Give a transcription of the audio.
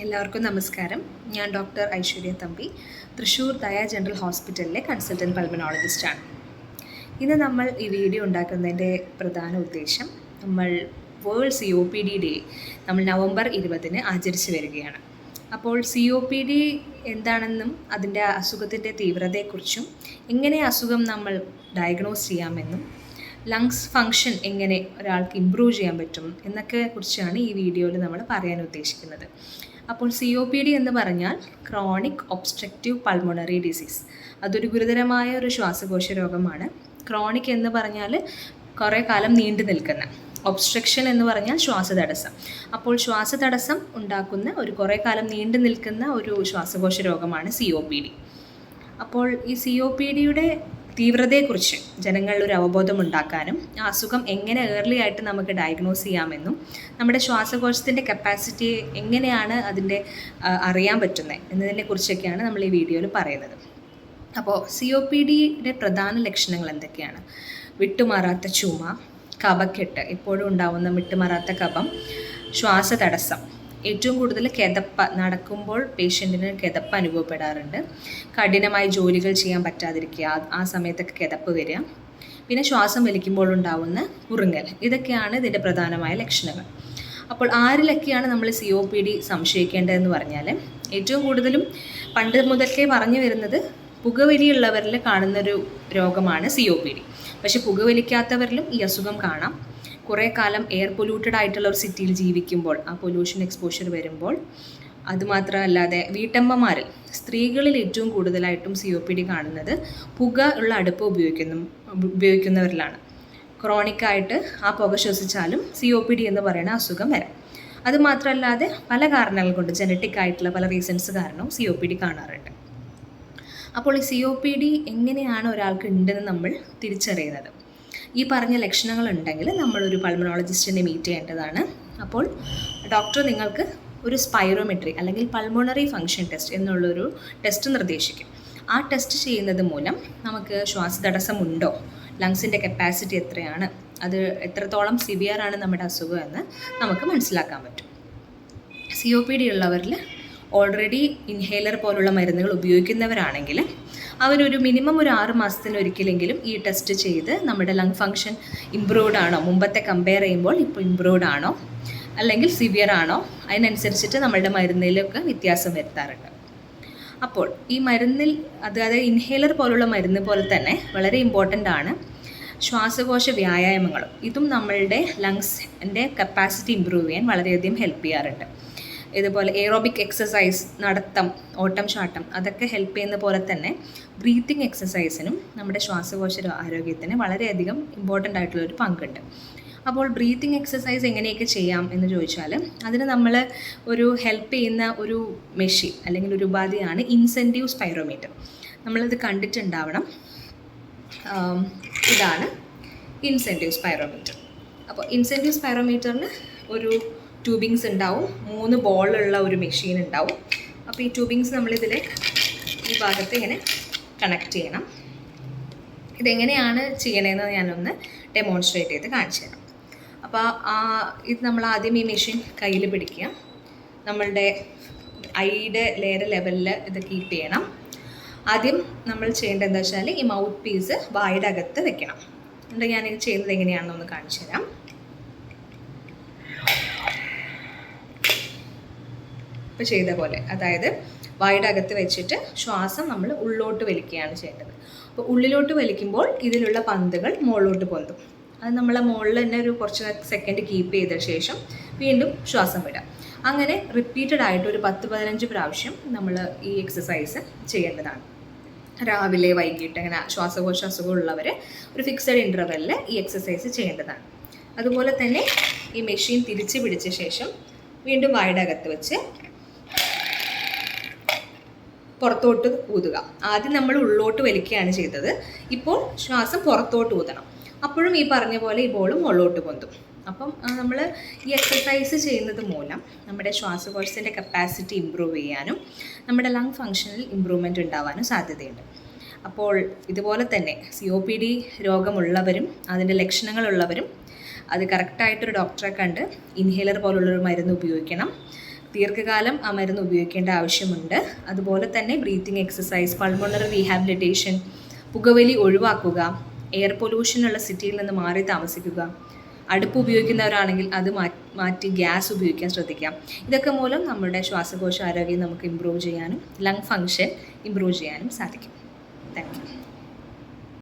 എല്ലാവർക്കും നമസ്കാരം. ഞാൻ ഡോക്ടർ ഐശ്വര്യ തമ്പി, തൃശ്ശൂർ ദയ ജനറൽ ഹോസ്പിറ്റലിലെ കൺസൾട്ടൻറ്റ് പൾമനോളജിസ്റ്റാണ്. ഇന്ന് നമ്മൾ ഈ വീഡിയോ ഉണ്ടാക്കുന്നതിൻ്റെ പ്രധാന ഉദ്ദേശം, നമ്മൾ വേൾഡ് COPD ഡേ നമ്മൾ നവംബർ 20 ആചരിച്ചു വരികയാണ്. അപ്പോൾ COPD എന്താണെന്നും അതിൻ്റെ അസുഖത്തിൻ്റെ തീവ്രതയെക്കുറിച്ചും എങ്ങനെ അസുഖം നമ്മൾ ഡയഗ്നോസ് ചെയ്യാമെന്നും ലങ്സ് ഫങ്ഷൻ എങ്ങനെ ഒരാൾക്ക് ഇമ്പ്രൂവ് ചെയ്യാൻ പറ്റും എന്നൊക്കെ കുറിച്ചാണ് ഈ വീഡിയോയിൽ നമ്മൾ പറയാൻ ഉദ്ദേശിക്കുന്നത്. അപ്പോൾ COPD എന്ന് പറഞ്ഞാൽ ക്രോണിക് ഒബ്സ്ട്രക്റ്റീവ് പൾമോണറി ഡിസീസ്. അതൊരു ഗുരുതരമായ ഒരു ശ്വാസകോശ രോഗമാണ്. ക്രോണിക് എന്ന് പറഞ്ഞാൽ കുറേ കാലം നീണ്ടു നിൽക്കുന്ന, ഒബ്സ്ട്രക്ഷൻ എന്ന് പറഞ്ഞാൽ ശ്വാസതടസ്സം. അപ്പോൾ ശ്വാസതടസ്സം ഉണ്ടാക്കുന്ന ഒരു കുറേ കാലം നീണ്ടു നിൽക്കുന്ന ഒരു ശ്വാസകോശ രോഗമാണ് COPD. അപ്പോൾ ഈ COPDയുടെ തീവ്രതയെക്കുറിച്ച് ജനങ്ങളിൽ ഒരു അവബോധം ഉണ്ടാക്കാനും ആ അസുഖം എങ്ങനെ ഏർലി ആയിട്ട് നമുക്ക് ഡയഗ്നോസ് ചെയ്യാമെന്നും നമ്മുടെ ശ്വാസകോശത്തിൻ്റെ കപ്പാസിറ്റി എങ്ങനെയാണ് അതിൻ്റെ അറിയാൻ പറ്റുന്നത് എന്നതിനെക്കുറിച്ചൊക്കെയാണ് നമ്മൾ ഈ വീഡിയോയിൽ പറയുന്നത്. അപ്പോൾ COPDയുടെ പ്രധാന ലക്ഷണങ്ങൾ എന്തൊക്കെയാണ്? വിട്ടുമാറാത്ത ചുമ, കഫക്കെട്ട്, എപ്പോഴും ഉണ്ടാവുന്ന വിട്ടുമാറാത്ത കഫം, ശ്വാസതടസ്സം, ഏറ്റവും കൂടുതൽ കിതപ്പ്, നടക്കുമ്പോൾ പേഷ്യൻറ്റിന് കിതപ്പ് അനുഭവപ്പെടാറുണ്ട്. കഠിനമായി ജോലികൾ ചെയ്യാൻ പറ്റാതിരിക്കുക, ആ സമയത്തൊക്കെ കിതപ്പ് വരിക, പിന്നെ ശ്വാസം വലിക്കുമ്പോൾ ഉണ്ടാവുന്ന കുറുങ്ങൽ. ഇതൊക്കെയാണ് ഇതിൻ്റെ പ്രധാനമായ ലക്ഷണങ്ങൾ. അപ്പോൾ ആരിലൊക്കെയാണ് നമ്മൾ COPD സംശയിക്കേണ്ടതെന്ന് പറഞ്ഞാൽ, ഏറ്റവും കൂടുതലും പണ്ട് മുതൽക്കേ പറഞ്ഞു വരുന്നത് പുകവലിയുള്ളവരിൽ കാണുന്നൊരു രോഗമാണ് COPD. പക്ഷെ പുകവലിക്കാത്തവരിലും ഈ അസുഖം കാണാം. കുറേ കാലം എയർ പൊല്യൂട്ടഡ് ആയിട്ടുള്ള ഒരു സിറ്റിയിൽ ജീവിക്കുമ്പോൾ, ആ പൊല്യൂഷൻ എക്സ്പോഷർ വരുമ്പോൾ, അതുമാത്രമല്ലാതെ വീട്ടമ്മമാരിൽ, സ്ത്രീകളിൽ ഏറ്റവും കൂടുതലായിട്ടും COPD കാണുന്നത് പുക ഉള്ള അടുപ്പ് ഉപയോഗിക്കുന്നവരിലാണ്. ക്രോണിക്കായിട്ട് ആ പുക ശ്വസിച്ചാലും COPD എന്ന് പറയുന്ന അസുഖം വരാം. അതുമാത്രമല്ലാതെ പല കാരണങ്ങൾ കൊണ്ട്, ജനറ്റിക് ആയിട്ടുള്ള പല റീസൺസ് കാരണവും COPD കാണാറുണ്ട്. അപ്പോൾ ഈ COPD എങ്ങനെയാണ് ഒരാൾക്ക് ഉണ്ടെന്ന് നമ്മൾ തിരിച്ചറിയുന്നത്? ഈ പറഞ്ഞ ലക്ഷണങ്ങൾ ഉണ്ടെങ്കിൽ നമ്മളൊരു പൾമനോളജിസ്റ്റിനെ മീറ്റ് ചെയ്യേണ്ടതാണ്. അപ്പോൾ ഡോക്ടർ നിങ്ങൾക്ക് ഒരു സ്പൈറോമെട്രി അല്ലെങ്കിൽ പൾമോണറി ഫങ്ഷൻ ടെസ്റ്റ് എന്നുള്ളൊരു ടെസ്റ്റ് നിർദ്ദേശിക്കും. ആ ടെസ്റ്റ് ചെയ്യുന്നത് മൂലം നമുക്ക് ശ്വാസതടസ്സം ഉണ്ടോ, ലങ്സിൻ്റെ കപ്പാസിറ്റി എത്രയാണ്, അത് എത്രത്തോളം സിവിയറാണ് നമ്മുടെ അസുഖം എന്ന് നമുക്ക് മനസ്സിലാക്കാൻ പറ്റും. COPD ഉള്ളവരിൽ ഓൾറെഡി ഇൻഹേലർ പോലുള്ള മരുന്നുകൾ ഉപയോഗിക്കുന്നവരാണെങ്കിൽ അവരൊരു മിനിമം ഒരു 6 മാസത്തിന് ഒരിക്കലെങ്കിലും ഈ ടെസ്റ്റ് ചെയ്ത് നമ്മുടെ ലങ് ഫങ്ഷൻ ഇമ്പ്രൂവ്ഡ് ആണോ, മുമ്പത്തെ കമ്പയർ ചെയ്യുമ്പോൾ ഇപ്പോൾ ഇമ്പ്രൂവ്ഡ് ആണോ അല്ലെങ്കിൽ സിവിയർ ആണോ, അതിനനുസരിച്ചിട്ട് നമ്മളുടെ മരുന്നിലൊക്കെ വ്യത്യാസം വരുത്താറുണ്ട്. അപ്പോൾ ഈ മരുന്നിൽ, അതായത് ഇൻഹേലർ പോലുള്ള മരുന്ന് പോലെ തന്നെ വളരെ ഇമ്പോർട്ടൻ്റ് ആണ് ശ്വാസകോശ വ്യായാമങ്ങളും. ഇതും നമ്മളുടെ ലങ്സിൻ്റെ കപ്പാസിറ്റി ഇമ്പ്രൂവ് ചെയ്യാൻ വളരെയധികം ഹെൽപ്പ് ചെയ്യാറുണ്ട്. ഇതുപോലെ എയറോബിക് എക്സസൈസ്, നടത്തം, ഓട്ടം ചാട്ടം, അതൊക്കെ ഹെൽപ്പ് ചെയ്യുന്ന പോലെ തന്നെ ബ്രീത്തിങ് എക്സസൈസിനും നമ്മുടെ ശ്വാസകോശ ആരോഗ്യത്തിന് വളരെയധികം ഇമ്പോർട്ടൻ്റ് ആയിട്ടുള്ളൊരു പങ്കുണ്ട്. അപ്പോൾ ബ്രീത്തിങ് എക്സസൈസ് എങ്ങനെയൊക്കെ ചെയ്യാം എന്ന് ചോദിച്ചാൽ, അതിന് നമ്മൾ ഒരു ഹെൽപ്പ് ചെയ്യുന്ന ഒരു മെഷീൻ അല്ലെങ്കിൽ ഒരു ഉപാധിയാണ് ഇൻസെൻറ്റീവ് സ്പൈറോമീറ്റർ. നമ്മളിത് കണ്ടിട്ടുണ്ടാവണം. ഇതാണ് ഇൻസെൻറ്റീവ് സ്പൈറോമീറ്റർ. അപ്പോൾ ഇൻസെൻറ്റീവ് സ്പൈറോമീറ്ററിന് ഒരു ട്യൂബിങ്സ് ഉണ്ടാവും, 3 ബോളുള്ള ഒരു മെഷീൻ ഉണ്ടാവും. അപ്പോൾ ഈ ട്യൂബിങ്സ് നമ്മളിതിൽ ഈ ഭാഗത്ത് ഇങ്ങനെ കണക്ട് ചെയ്യണം. ഇതെങ്ങനെയാണ് ചെയ്യണതെന്ന് ഞാനൊന്ന് ഡെമോൺസ്ട്രേറ്റ് ചെയ്ത് കാണിച്ചു തരാം. അപ്പോൾ ഇത് നമ്മൾ ആദ്യം ഈ മെഷീൻ കയ്യിൽ പിടിക്കുക. നമ്മളുടെ ഐയുടെ ലെവലിൽ ഇത് കീപ്പ് ചെയ്യണം. ആദ്യം നമ്മൾ ചെയ്യേണ്ടത് എന്താ വെച്ചാൽ, ഈ മൗത്ത് പീസ് വായുടെ അകത്ത് വെക്കണം. എന്നിട്ട് ഞാനിത് ചെയ്യുന്നത് എങ്ങനെയാണെന്നൊന്ന് കാണിച്ചു തരാം. ഇപ്പോൾ ചെയ്ത പോലെ, അതായത് വായുടെ അകത്ത് വെച്ചിട്ട് ശ്വാസം നമ്മൾ ഉള്ളോട്ട് വലിക്കുകയാണ് ചെയ്യേണ്ടത്. അപ്പോൾ ഉള്ളിലോട്ട് വലിക്കുമ്പോൾ ഇതിലുള്ള പന്തുകൾ മുകളിലോട്ട് പൊന്തും. അത് നമ്മളെ മുകളിൽ തന്നെ ഒരു കുറച്ച് സെക്കൻഡ് കീപ്പ് ചെയ്ത ശേഷം വീണ്ടും ശ്വാസം വിടാം. അങ്ങനെ റിപ്പീറ്റഡ് ആയിട്ട് ഒരു 10-15 പ്രാവശ്യം നമ്മൾ ഈ എക്സസൈസ് ചെയ്യേണ്ടതാണ്. രാവിലെ വൈകിട്ട് അങ്ങനെ ശ്വാസകോശ അസുഖമുള്ളവർ ഒരു ഫിക്സഡ് ഇൻ്റർവെല്ലിൽ ഈ എക്സസൈസ് ചെയ്യേണ്ടതാണ്. അതുപോലെ തന്നെ ഈ മെഷീൻ തിരിച്ച് പിടിച്ച ശേഷം വീണ്ടും വായുടെ അകത്ത് വെച്ച് പുറത്തോട്ട് ഊതുക. ആദ്യം നമ്മൾ ഉള്ളോട്ട് വലിക്കുകയാണ് ചെയ്തത്, ഇപ്പോൾ ശ്വാസം പുറത്തോട്ട് ഊതണം. അപ്പോഴും ഈ പറഞ്ഞ പോലെ ഈ ബോളും മുകളിലോട്ട് പൊന്തും. അപ്പം നമ്മൾ ഈ എക്സസൈസ് ചെയ്യുന്നത് മൂലം നമ്മുടെ ശ്വാസകോശത്തിൻ്റെ കപ്പാസിറ്റി ഇമ്പ്രൂവ് ചെയ്യാനും നമ്മുടെ ലങ് ഫങ്ഷനിൽ ഇമ്പ്രൂവ്മെൻറ്റ് ഉണ്ടാവാനും സാധ്യതയുണ്ട്. അപ്പോൾ ഇതുപോലെ തന്നെ COPD രോഗമുള്ളവരും അതിൻ്റെ ലക്ഷണങ്ങളുള്ളവരും അത് കറക്റ്റായിട്ടൊരു ഡോക്ടറെ കണ്ട് ഇൻഹേലർ പോലുള്ളൊരു മരുന്ന് ഉപയോഗിക്കണം. ദീർഘകാലം ആ മരുന്ന് ഉപയോഗിക്കേണ്ട ആവശ്യമുണ്ട്. അതുപോലെ തന്നെ ബ്രീത്തിങ് എക്സസൈസ്, പൾമോണറി റീഹാബിലിറ്റേഷൻ, പുകവലി ഒഴിവാക്കുക, എയർ പൊല്യൂഷനുള്ള സിറ്റിയിൽ നിന്ന് മാറി താമസിക്കുക, അടുപ്പ് ഉപയോഗിക്കുന്നവരാണെങ്കിൽ അത് മാറ്റി ഗ്യാസ് ഉപയോഗിക്കാൻ ശ്രദ്ധിക്കാം. ഇതൊക്കെ മൂലം നമ്മുടെ ശ്വാസകോശ ആരോഗ്യം നമുക്ക് ഇമ്പ്രൂവ് ചെയ്യാനും ലങ് ഫങ്ഷൻ ഇമ്പ്രൂവ് ചെയ്യാനും സാധിക്കും. Thank you.